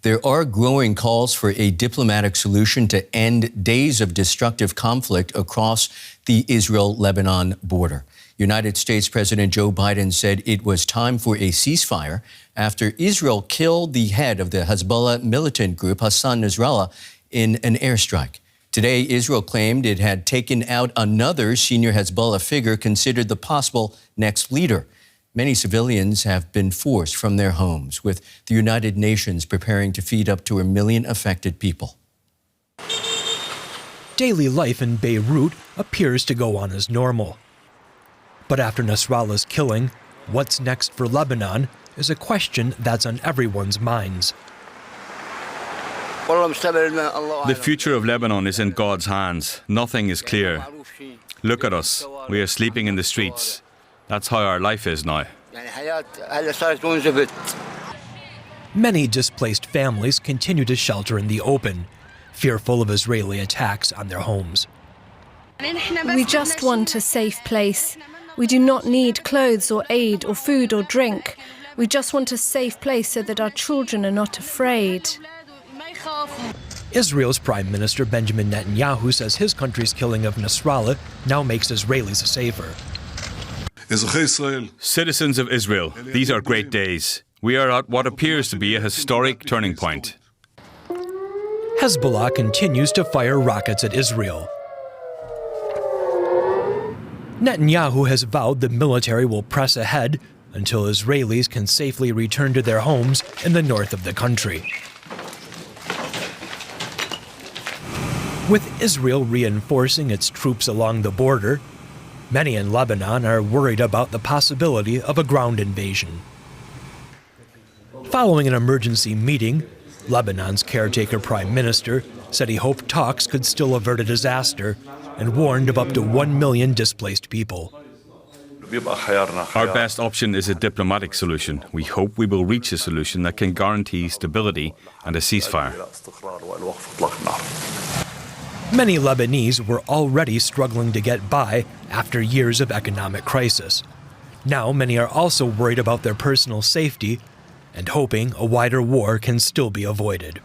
There are growing calls for a diplomatic solution to end days of destructive conflict across the Israel-Lebanon border. United States President Joe Biden said it was time for a ceasefire after Israel killed the head of the Hezbollah militant group, Hassan Nasrallah, in an airstrike. Today, Israel claimed it had taken out another senior Hezbollah figure considered the possible next leader. Many civilians have been forced from their homes, with the United Nations preparing to feed up to 1 million affected people. Daily life in Beirut appears to go on as normal. But after Nasrallah's killing, what's next for Lebanon is a question that's on everyone's minds. The future of Lebanon is in God's hands. Nothing is clear. Look at us. We are sleeping in the streets. That's how our life is now. Many displaced families continue to shelter in the open, fearful of Israeli attacks on their homes. We just want a safe place. We do not need clothes or aid or food or drink. We just want a safe place so that our children are not afraid. Israel's Prime Minister Benjamin Netanyahu says his country's killing of Nasrallah now makes Israelis safer. Citizens of Israel, these are great days. We are at what appears to be a historic turning point. Hezbollah continues to fire rockets at Israel. Netanyahu has vowed the military will press ahead until Israelis can safely return to their homes in the north of the country. With Israel reinforcing its troops along the border, many in Lebanon are worried about the possibility of a ground invasion. Following an emergency meeting, Lebanon's caretaker prime minister said he hoped talks could still avert a disaster and warned of up to 1 million displaced people. Our best option is a diplomatic solution. We hope we will reach a solution that can guarantee stability and a ceasefire. Many Lebanese were already struggling to get by after years of economic crisis. Now many are also worried about their personal safety and hoping a wider war can still be avoided.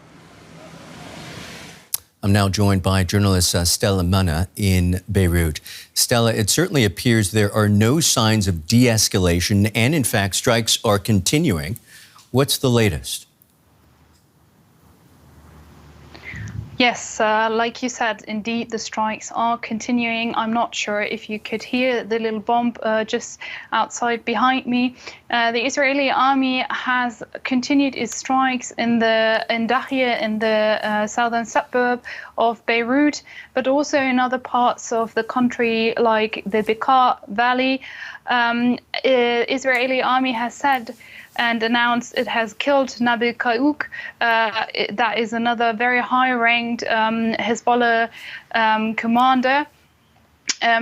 I'm now joined by journalist Stella Manna in Beirut. Stella, it certainly appears there are no signs of de-escalation and, in fact, strikes are continuing. What's the latest? Yes, like you said, indeed, the strikes are continuing. I'm not sure if you could hear the little bomb just outside behind me. The Israeli army has continued its strikes in Dahya, in the southern suburb of Beirut, but also in other parts of the country, like the Bekaa Valley. Israeli army has said and announced it has killed Nabil Qaouk. That is another very high-ranked Hezbollah commander.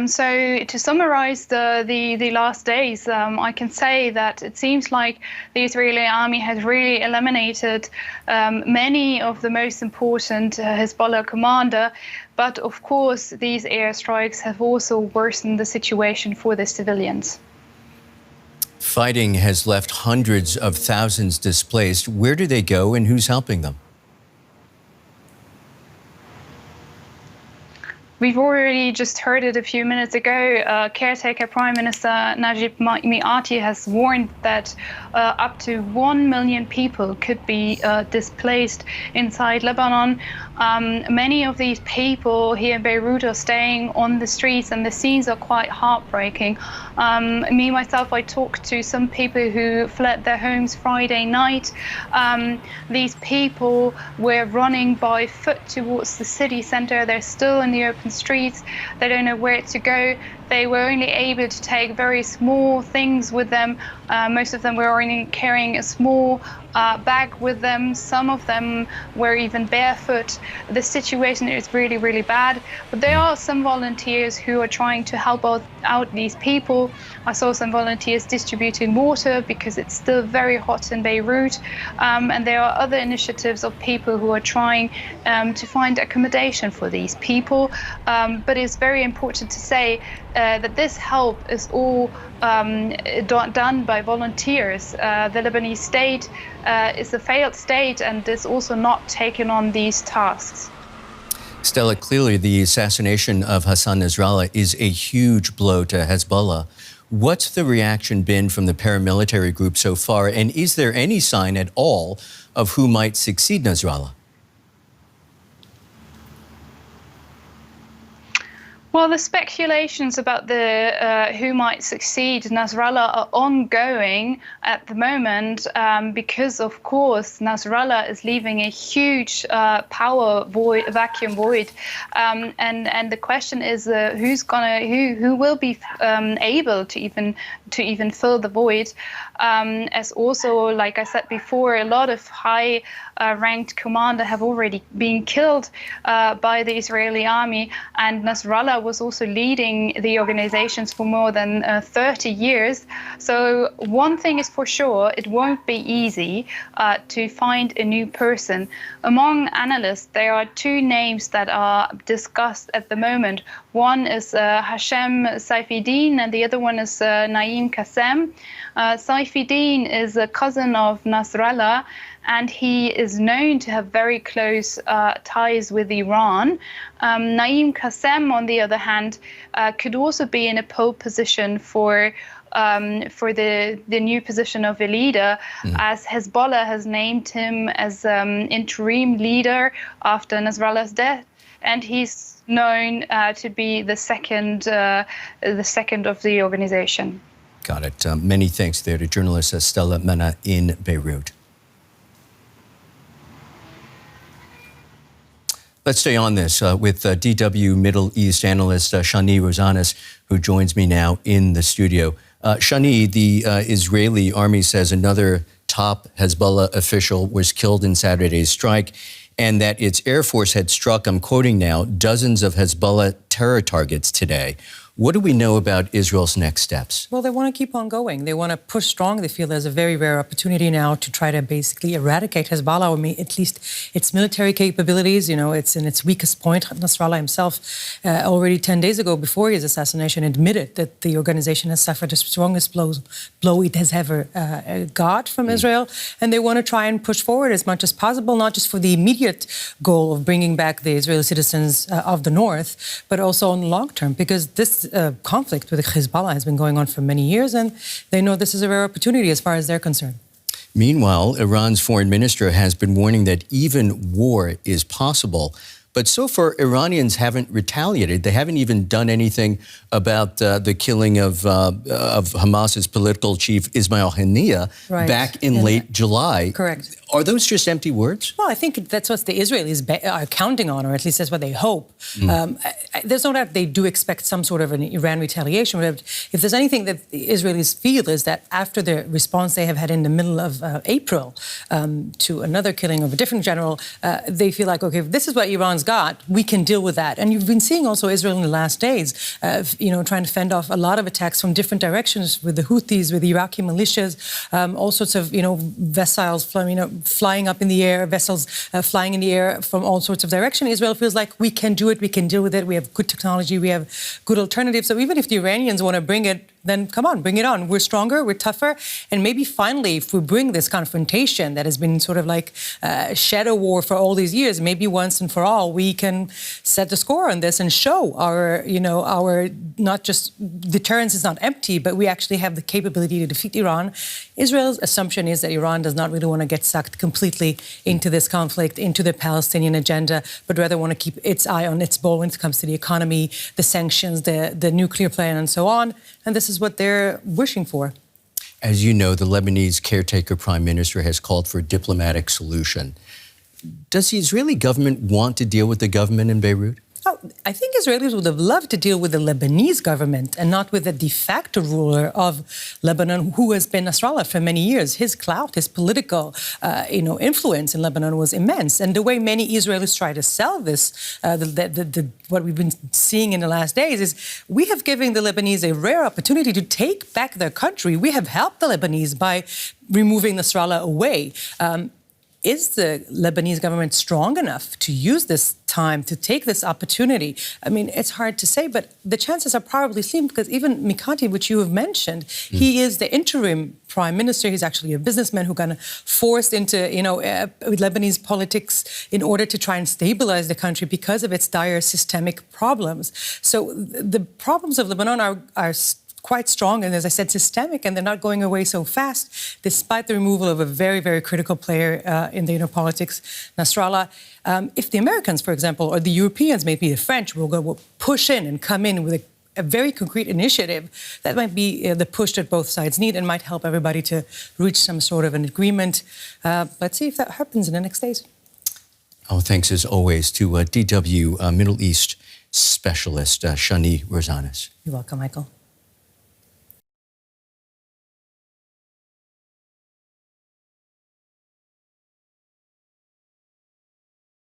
So to summarize the last days, I can say that it seems like the Israeli army has really eliminated many of the most important Hezbollah commander. But of course, these airstrikes have also worsened the situation for the civilians. Fighting has left hundreds of thousands displaced. Where do they go and who's helping them? We've already just heard it a few minutes ago. Caretaker Prime Minister Najib Mikati has warned that up to 1 million people could be displaced inside Lebanon. Many of these people here in Beirut are staying on the streets, and the scenes are quite heartbreaking. Myself, I talked to some people who fled their homes Friday night. These people were running by foot towards the city center. They're still in the open streets. They don't know where to go. They were only able to take very small things with them. Most of them were only carrying a small bag with them. Some of them were even barefoot. The situation is really, really bad. But there are some volunteers who are trying to help out these people. I saw some volunteers distributing water because it's still very hot in Beirut. And there are other initiatives of people who are trying to find accommodation for these people. But it's very important to say that this help is all done by volunteers. The Lebanese state is a failed state and is also not taking on these tasks. Stella, clearly the assassination of Hassan Nasrallah is a huge blow to Hezbollah. What's the reaction been from the paramilitary group so far, and is there any sign at all of who might succeed Nasrallah? Well, the speculations about who might succeed Nasrallah are ongoing at the moment because, of course, Nasrallah is leaving a huge power void, vacuum void, and the question is who will be able to even fill the void. As also, like I said before, a lot of high ranked commanders have already been killed by the Israeli army, and Nasrallah was also leading the organizations for more than 30 years. So one thing is for sure, it won't be easy to find a new person. Among analysts, there are two names that are discussed at the moment. One is Hashem Saifuddin, and the other one is Naim Qassem. Saifuddin is a cousin of Nasrallah, and he is known to have very close ties with Iran. Naim Qassem, on the other hand, could also be in a pole position for the new position of a leader, as Hezbollah has named him as interim leader after Nasrallah's death, and he's known to be the second of the organization. Got it. Many thanks there to journalist Stella Mena in Beirut. Let's stay on this with DW Middle East analyst Shani Rosanes, who joins me now in the studio. Shani, the Israeli army says another top Hezbollah official was killed in Saturday's strike, and that its Air Force had struck, I'm quoting now, dozens of Hezbollah terror targets today. What do we know about Israel's next steps? Well, they want to keep on going. They want to push strong. They feel there's a very rare opportunity now to try to basically eradicate Hezbollah, or at least its military capabilities. You know, it's in its weakest point. Nasrallah himself, already 10 days ago, before his assassination, admitted that the organization has suffered the strongest blow it has ever got from Israel. And they want to try and push forward as much as possible, not just for the immediate goal of bringing back the Israeli citizens of the north, but also on the long term, because this conflict with Hezbollah has been going on for many years, and they know this is a rare opportunity as far as they're concerned. Meanwhile, Iran's foreign minister has been warning that even war is possible. But so far, Iranians haven't retaliated. They haven't even done anything about the killing of Hamas's political chief, Ismail Haniyeh, back in late July. Correct. Are those just empty words? Well, I think that's what the Israelis are counting on, or at least that's what they hope. There's no doubt they do expect some sort of an Iran retaliation. But if there's anything that the Israelis feel is that after the response they have had in the middle of April to another killing of a different general, they feel like, okay, if this is what Iran's got, we can deal with that. And you've been seeing also Israel in the last days, trying to fend off a lot of attacks from different directions with the Houthis, with the Iraqi militias, all sorts of, vessels flying up in the air, vessels flying in the air from all sorts of directions. Israel feels like we can do it, we can deal with it, we have good technology, we have good alternatives. So even if the Iranians want to bring it, then come on, bring it on. We're stronger, we're tougher. And maybe finally, if we bring this confrontation that has been sort of like shadow war for all these years, maybe once and for all, we can set the score on this and show our not just deterrence is not empty, but we actually have the capability to defeat Iran. Israel's assumption is that Iran does not really want to get sucked completely into this conflict, into the Palestinian agenda, but rather want to keep its eye on its ball when it comes to the economy, the sanctions, the nuclear plan, and so on. And this is what they're wishing for. As you know, the Lebanese caretaker prime minister has called for a diplomatic solution. Does the Israeli government want to deal with the government in Beirut? Oh, I think Israelis would have loved to deal with the Lebanese government and not with the de facto ruler of Lebanon, who has been Nasrallah for many years. His clout, his political, influence in Lebanon was immense. And the way many Israelis try to sell this, what we've been seeing in the last days, is we have given the Lebanese a rare opportunity to take back their country. We have helped the Lebanese by removing Nasrallah away. is the Lebanese government strong enough to use this time, to take this opportunity? I mean, it's hard to say, but the chances are probably slim, because even Mikati, which you have mentioned, he is the interim prime minister. He's actually a businessman who kind of forced into, Lebanese politics in order to try and stabilize the country because of its dire systemic problems. So the problems of Lebanon are quite strong and, as I said, systemic, and they're not going away so fast, despite the removal of a very, very critical player in the inner politics, Nasrallah. If the Americans, for example, or the Europeans, maybe the French, will push in and come in with a very concrete initiative, that might be the push that both sides need and might help everybody to reach some sort of an agreement. Let's see if that happens in the next days. Oh, thanks as always to DW Middle East specialist Shani Rosanes. You're welcome, Michael.